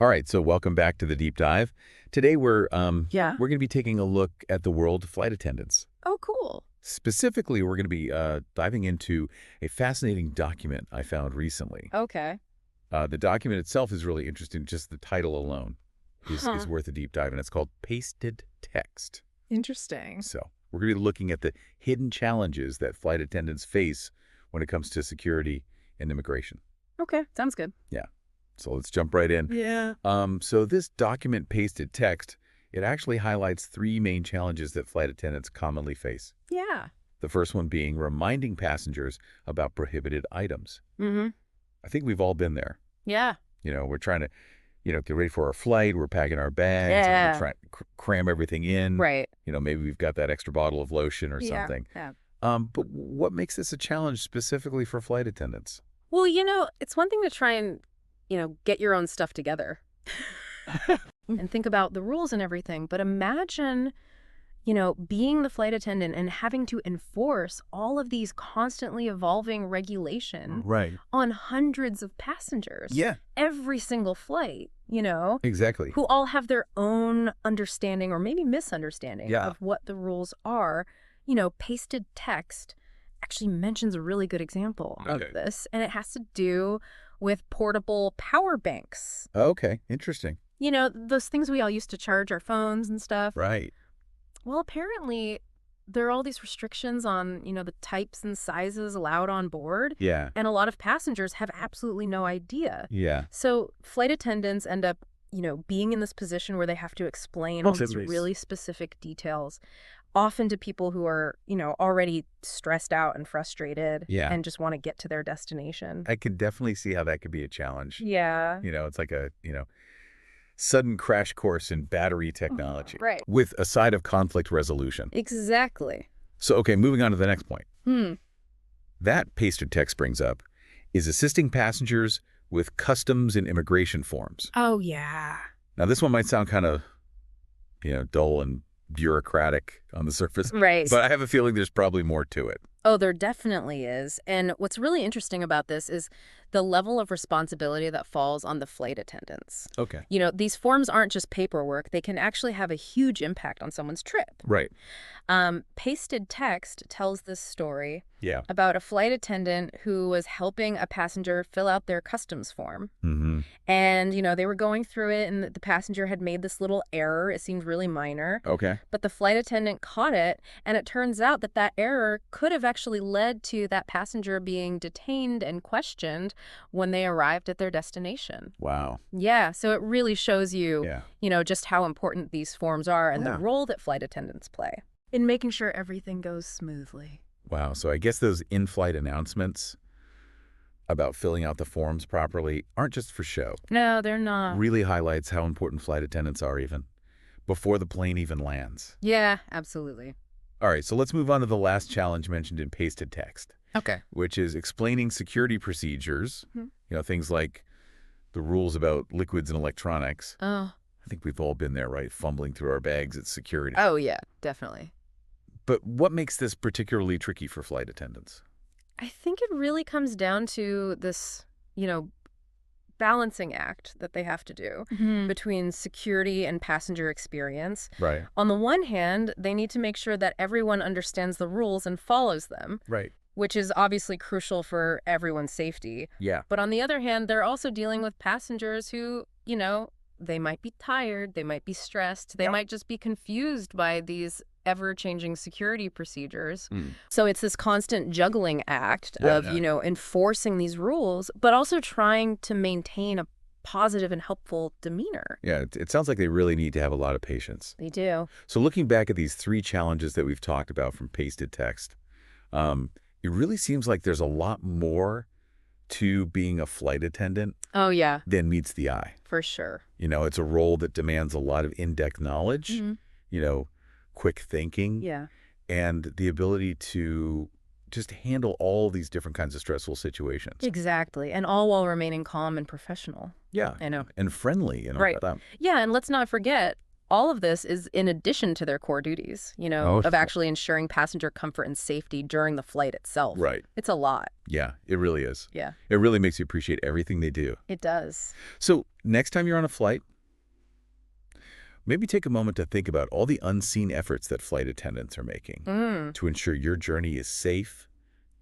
All right, so welcome back to the deep dive. Today Yeah. we're going to be taking a look at the world of flight attendants. Oh, cool. Specifically, we're going to be diving into a fascinating document I found recently. Okay. The document itself is really interesting. Just the title alone is Huh. worth a deep dive, and it's called Pasted Text. Interesting. So we're going to be looking at the hidden challenges that flight attendants face when it comes to security and immigration. Okay. Sounds good. Yeah. So let's jump right in. Yeah. So this document pasted text, it actually highlights three main challenges that flight attendants commonly face. Yeah. The first one being reminding passengers about prohibited items. Mm-hmm. I think we've all been there. Yeah. We're trying to, get ready for our flight. We're packing our bags. And Yeah. we're trying to cram everything in. Right. Maybe we've got that extra bottle of lotion or Yeah. something. Yeah. But what makes this a challenge specifically for flight attendants? Well, it's one thing to try and, get your own stuff together and think about the rules and everything. But imagine, being the flight attendant and having to enforce all of these constantly evolving regulations Right. on hundreds of passengers. Yeah, Every single flight, exactly. who all have their own understanding or maybe misunderstanding Yeah. of what the rules are. Pasted text actually mentions a really good example Okay. of this, and it has to do with portable power banks. Okay, interesting. Those things we all used to charge our phones and stuff. Right. Well, apparently there are all these restrictions on, the types and sizes allowed on board, Yeah. and a lot of passengers have absolutely no idea. Yeah. So flight attendants end up, being in this position where they have to explain Oh, all these goodness. really specific details, often to people who are, already stressed out and frustrated Yeah. and just want to get to their destination. I can definitely see how that could be a challenge. Yeah. It's like a, sudden crash course in battery technology. Right. With a side of conflict resolution. Exactly. So, okay, moving on to the next point. Hmm. That pasted text brings up is assisting passengers with customs and immigration forms. Oh, yeah. Now, this one might sound kind of, dull and bureaucratic on the surface, Right. but I have a feeling there's probably more to it. Oh, there definitely is. And what's really interesting about this is the level of responsibility that falls on the flight attendants. Okay. These forms aren't just paperwork. They can actually have a huge impact on someone's trip. Right. Pasted text tells this story Yeah. about a flight attendant who was helping a passenger fill out their customs form. Mm-hmm. And, they were going through it, and the passenger had made this little error. It seemed really minor. Okay. But the flight attendant caught it, and it turns out that that error could have actually led to that passenger being detained and questioned when they arrived at their destination. Wow. Yeah, so it really shows you, Yeah. just how important these forms are and Yeah. the role that flight attendants play in making sure everything goes smoothly. Wow. So I guess those in-flight announcements about filling out the forms properly aren't just for show. No, they're not. Really highlights how important flight attendants are even before the plane even lands. Yeah, absolutely. All right, so let's move on to the last challenge mentioned in pasted text, Okay. which is explaining security procedures, Mhm. things like the rules about liquids and electronics. Oh. I think we've all been there, right? Fumbling through our bags at security. Oh, yeah, definitely. But what makes this particularly tricky for flight attendants? I think it really comes down to this, balancing act that they have to do between security and passenger experience. Right. On the one hand, they need to make sure that everyone understands the rules and follows them, Right. which is obviously crucial for everyone's safety. Yeah. But on the other hand, they're also dealing with passengers who, they might be tired, they might be stressed, they Yep. might just be confused by these ever-changing security procedures. Mm. So it's this constant juggling act Yeah, of, yeah. enforcing these rules, but also trying to maintain a positive and helpful demeanor. Yeah, it sounds like they really need to have a lot of patience. They do. So looking back at these three challenges that we've talked about from pasted text, it really seems like there's a lot more to being a flight attendant Oh, yeah, than meets the eye. for sure. It's a role that demands a lot of in-depth knowledge, Mhm. quick thinking, Yeah. and the ability to just handle all these different kinds of stressful situations. Exactly. And all while remaining calm and professional. Yeah. I know. And friendly, Right. that- Yeah, and let's not forget, all of this is in addition to their core duties, Oh, of actually ensuring passenger comfort and safety during the flight itself. right. It's a lot. Yeah, it really is. Yeah, It really makes you appreciate everything they do. it does. So next time you're on a flight, maybe take a moment to think about all the unseen efforts that flight attendants are making to ensure your journey is safe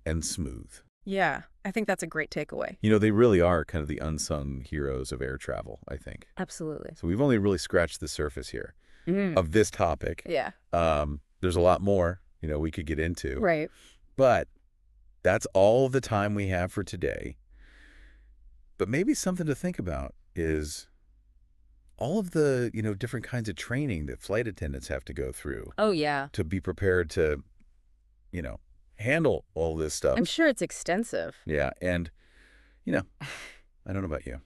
and smooth. Yeah, I think that's a great takeaway. They really are kind of the unsung heroes of air travel, I think. Absolutely. So we've only really scratched the surface here of this topic. Yeah. There's a lot more, we could get into. Right. But that's all the time we have for today. But maybe something to think about is all of the, different kinds of training that flight attendants have to go through Oh, yeah. to be prepared to, handle all this stuff. I'm sure it's extensive. Yeah. And, I don't know about you,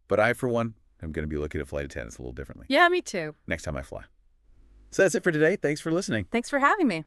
but I, for one, am going to be looking at flight attendants a little differently Yeah, me too. next time I fly. So that's it for today. Thanks for listening. Thanks for having me.